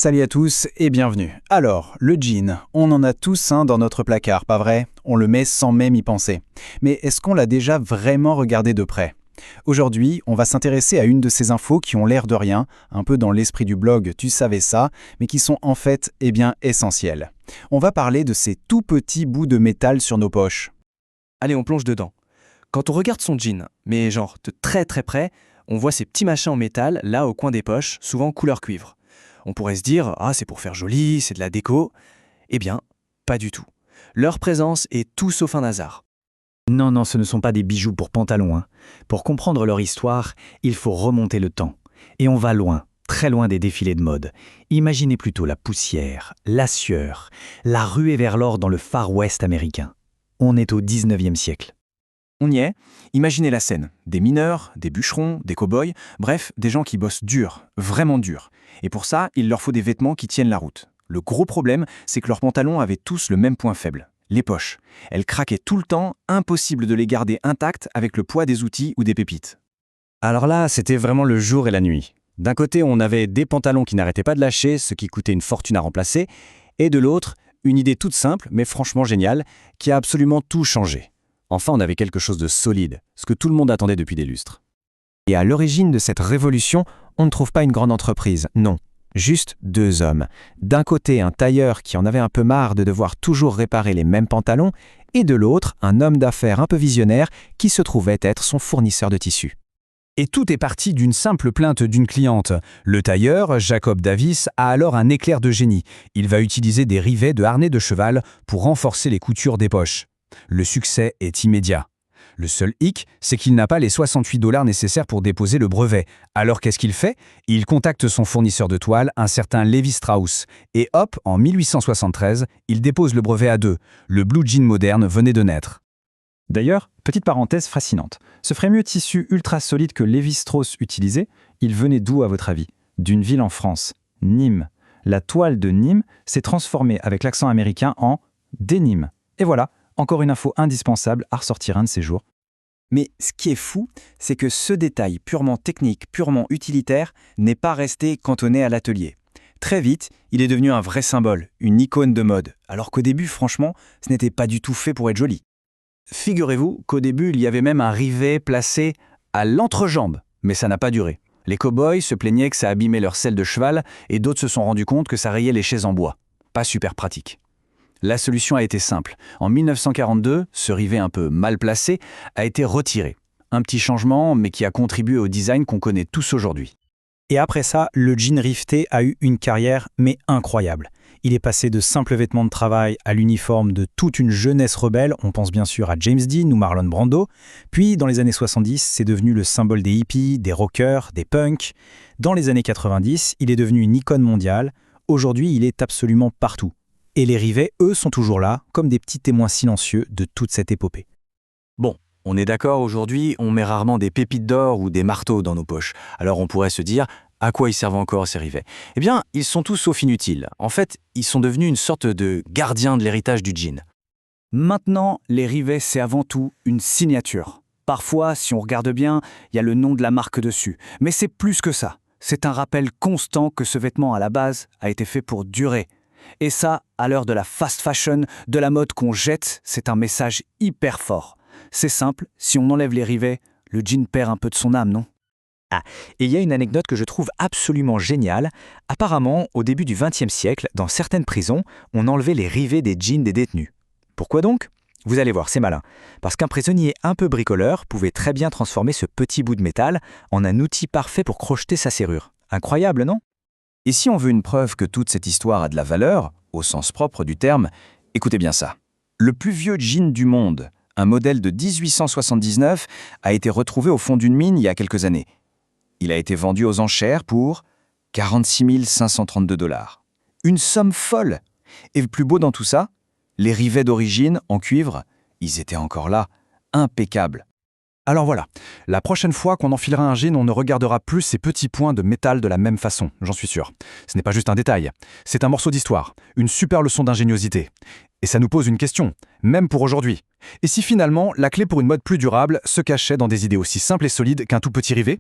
Salut à tous et bienvenue. Alors, le jean, on en a tous un dans notre placard, pas vrai? On le met sans même y penser. Mais est-ce qu'on l'a déjà vraiment regardé de près? Aujourd'hui, on va s'intéresser à une de ces infos qui ont l'air de rien, un peu dans l'esprit du blog Tu savais ça, mais qui sont en fait, essentielles. On va parler de ces tout petits bouts de métal sur nos poches. Allez, on plonge dedans. Quand on regarde son jean, mais genre de très très près, on voit ces petits machins en métal, là au coin des poches, souvent couleur cuivre. On pourrait se dire, ah c'est pour faire joli, c'est de la déco. Eh bien, pas du tout. Leur présence est tout sauf un hasard. Non, ce ne sont pas des bijoux pour pantalon. Pour comprendre leur histoire, il faut remonter le temps. Et on va loin, très loin des défilés de mode. Imaginez plutôt la poussière, la sueur, la ruée vers l'or dans le Far West américain. On est au 19e siècle. On y est. Imaginez la scène. Des mineurs, des bûcherons, des cow-boys, bref, des gens qui bossent dur, vraiment dur. Et pour ça, il leur faut des vêtements qui tiennent la route. Le gros problème, c'est que leurs pantalons avaient tous le même point faible, les poches. Elles craquaient tout le temps, impossible de les garder intactes avec le poids des outils ou des pépites. Alors là, c'était vraiment le jour et la nuit. D'un côté, on avait des pantalons qui n'arrêtaient pas de lâcher, ce qui coûtait une fortune à remplacer, et de l'autre, une idée toute simple, mais franchement géniale, qui a absolument tout changé. Enfin, on avait quelque chose de solide, ce que tout le monde attendait depuis des lustres. Et à l'origine de cette révolution, on ne trouve pas une grande entreprise, non. Juste deux hommes. D'un côté, un tailleur qui en avait un peu marre de devoir toujours réparer les mêmes pantalons, et de l'autre, un homme d'affaires un peu visionnaire qui se trouvait être son fournisseur de tissus. Et tout est parti d'une simple plainte d'une cliente. Le tailleur, Jacob Davis, a alors un éclair de génie. Il va utiliser des rivets de harnais de cheval pour renforcer les coutures des poches. Le succès est immédiat. Le seul hic, c'est qu'il n'a pas les $68 nécessaires pour déposer le brevet. Alors qu'est-ce qu'il fait? Il contacte son fournisseur de toile, un certain Levi Strauss. Et hop, en 1873, il dépose le brevet à deux. Le blue jean moderne venait de naître. D'ailleurs, petite parenthèse fascinante, ce frémieux tissu ultra solide que Levi Strauss utilisait, il venait d'où à votre avis? D'une ville en France, Nîmes. La toile de Nîmes s'est transformée avec l'accent américain en dénime. Et voilà, encore une info indispensable à ressortir un de ces jours. Mais ce qui est fou, c'est que ce détail purement technique, purement utilitaire, n'est pas resté cantonné à l'atelier. Très vite, il est devenu un vrai symbole, une icône de mode, alors qu'au début, franchement, ce n'était pas du tout fait pour être joli. Figurez-vous qu'au début, il y avait même un rivet placé à l'entrejambe, mais ça n'a pas duré. Les cow-boys se plaignaient que ça abîmait leur selle de cheval et d'autres se sont rendus compte que ça rayait les chaises en bois. Pas super pratique. La solution a été simple. En 1942, ce rivet un peu mal placé a été retiré. Un petit changement, mais qui a contribué au design qu'on connaît tous aujourd'hui. Et après ça, le jean rifté a eu une carrière, mais incroyable. Il est passé de simples vêtements de travail à l'uniforme de toute une jeunesse rebelle, on pense bien sûr à James Dean ou Marlon Brando. Puis, dans les années 70, c'est devenu le symbole des hippies, des rockers, des punks. Dans les années 90, il est devenu une icône mondiale. Aujourd'hui, il est absolument partout. Et les rivets, eux, sont toujours là, comme des petits témoins silencieux de toute cette épopée. Bon, on est d'accord, aujourd'hui, on met rarement des pépites d'or ou des marteaux dans nos poches. Alors on pourrait se dire, à quoi ils servent encore ces rivets? Eh bien, ils sont tous sauf inutiles. En fait, ils sont devenus une sorte de gardiens de l'héritage du jean. Maintenant, les rivets, c'est avant tout une signature. Parfois, si on regarde bien, il y a le nom de la marque dessus. Mais c'est plus que ça. C'est un rappel constant que ce vêtement, à la base, a été fait pour durer. Et ça, à l'heure de la fast fashion, de la mode qu'on jette, c'est un message hyper fort. C'est simple, si on enlève les rivets, le jean perd un peu de son âme, non? Et il y a une anecdote que je trouve absolument géniale. Apparemment, au début du XXe siècle, dans certaines prisons, on enlevait les rivets des jeans des détenus. Pourquoi donc? Vous allez voir, c'est malin. Parce qu'un prisonnier un peu bricoleur pouvait très bien transformer ce petit bout de métal en un outil parfait pour crocheter sa serrure. Incroyable, non? Et si on veut une preuve que toute cette histoire a de la valeur, au sens propre du terme, écoutez bien ça. Le plus vieux jean du monde, un modèle de 1879, a été retrouvé au fond d'une mine il y a quelques années. Il a été vendu aux enchères pour 46 532 $. Une somme folle! Et le plus beau dans tout ça, les rivets d'origine, en cuivre, ils étaient encore là, impeccables. Alors voilà, la prochaine fois qu'on enfilera un jean, on ne regardera plus ces petits points de métal de la même façon, j'en suis sûr. Ce n'est pas juste un détail, c'est un morceau d'histoire, une super leçon d'ingéniosité. Et ça nous pose une question, même pour aujourd'hui. Et si finalement, la clé pour une mode plus durable se cachait dans des idées aussi simples et solides qu'un tout petit rivet?